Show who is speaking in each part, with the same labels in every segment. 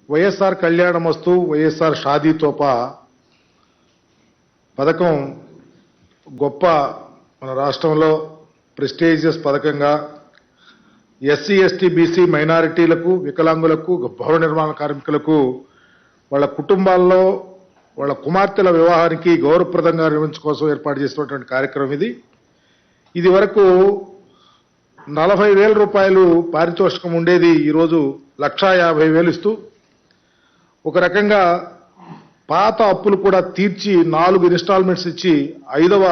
Speaker 1: వైఎస్ఆర్ కళ్యాణమస్తు వైఎస్ఆర్ షాదీ తోపా పథకం గొప్ప మన రాష్ట్రంలో ప్రెస్టీజియస్ పథకంగా ఎస్సీ ఎస్టీ బీసీ మైనారిటీలకు వికలాంగులకు భవన నిర్మాణ కార్మికులకు వాళ్ళ కుటుంబాల్లో వాళ్ళ కుమార్తెల వివాహానికి గౌరవప్రదంగా నిర్వహించుకోసం ఏర్పాటు చేసినటువంటి కార్యక్రమం ఇది వరకు 40,000 రూపాయలు పారితోషికం ఉండేది ఈరోజు 1,50,000 ఇస్తూ ఒక రకంగా పాత అప్పులు కూడా తీర్చి 4 ఇన్స్టాల్మెంట్స్ ఇచ్చి 5వ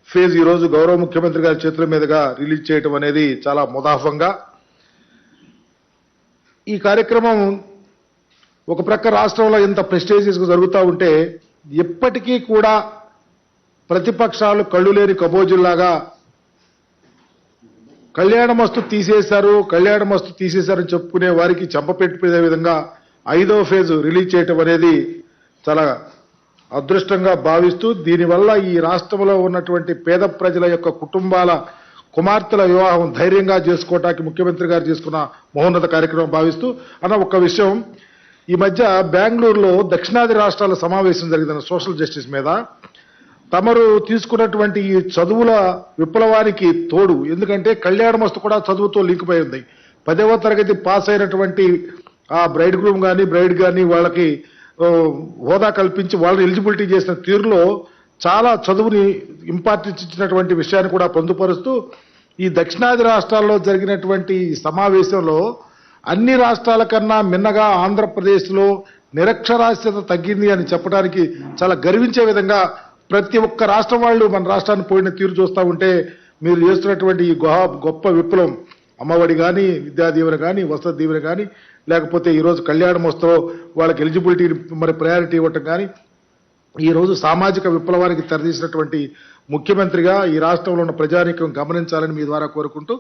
Speaker 1: ఫేజ్ ఈరోజు గౌరవ ముఖ్యమంత్రి గారి చేతుల మీదుగా రిలీజ్ చేయడం అనేది చాలా ముదాఫంగా ఈ కార్యక్రమం ఒక ప్రక్క రాష్ట్రంలో ఇంత ప్రెస్టీజియస్గా జరుగుతూ ఉంటే ఎప్పటికీ కూడా ప్రతిపక్షాలు కళ్ళు లేని కబోజిల్లాగా కళ్యాణమస్తు తీసేశారని చెప్పుకునే వారికి చెంపపెట్టే విధంగా 5వ ఫేజ్ రిలీజ్ చేయటం అనేది చాలా అదృష్టంగా భావిస్తూ దీనివల్ల ఈ రాష్ట్రంలో ఉన్నటువంటి పేద ప్రజల యొక్క కుటుంబాల కుమార్తెల వివాహం ధైర్యంగా చేసుకోవటానికి ముఖ్యమంత్రి గారు చేసుకున్న మహోన్నత కార్యక్రమం భావిస్తూ ఒక విషయం ఈ మధ్య బెంగళూరులో దక్షిణాది రాష్ట్రాల సమావేశం జరిగింది సోషల్ జస్టిస్ మీద తమరు తీసుకున్నటువంటి ఈ చదువుల విప్లవానికి తోడు ఎందుకంటే కళ్యాణమస్తు కూడా చదువుతో లింక్ అయి ఉంది 10వ తరగతి పాస్ అయినటువంటి ఆ బ్రైడ్ కానీ వాళ్ళకి హోదా కల్పించి వాళ్ళని ఎలిజిబిలిటీ చేసిన తీరులో చాలా చదువుని ఇంపార్టెన్స్ ఇచ్చినటువంటి విషయాన్ని కూడా పొందుపరుస్తూ ఈ దక్షిణాది రాష్ట్రాల్లో జరిగినటువంటి సమావేశంలో అన్ని రాష్ట్రాల కన్నా మిన్నగా ఆంధ్రప్రదేశ్లో నిరక్షరాస్యత తగ్గింది అని చెప్పడానికి చాలా గర్వించే విధంగా ప్రతి ఒక్క రాష్ట్రం వాళ్ళు మన రాష్ట్రాన్ని పోయిన తీరు చూస్తూ ఉంటే మీరు చేస్తున్నటువంటి ఈ గొప్ప విప్లవం అమ్మఒడి కానీ విద్యా దీవెన కానీ వసతి దీవెన కానీ లేకపోతే ఈరోజు కళ్యాణమస్తులో వాళ్ళకి ఎలిజిబిలిటీ మరి ప్రయారిటీ ఇవ్వటం కానీ ఈరోజు సామాజిక విప్లవానికి తెరదీసినటువంటి ముఖ్యమంత్రిగా ఈ రాష్ట్రంలో ఉన్న ప్రజానీకం గమనించాలని మీ ద్వారా కోరుకుంటూ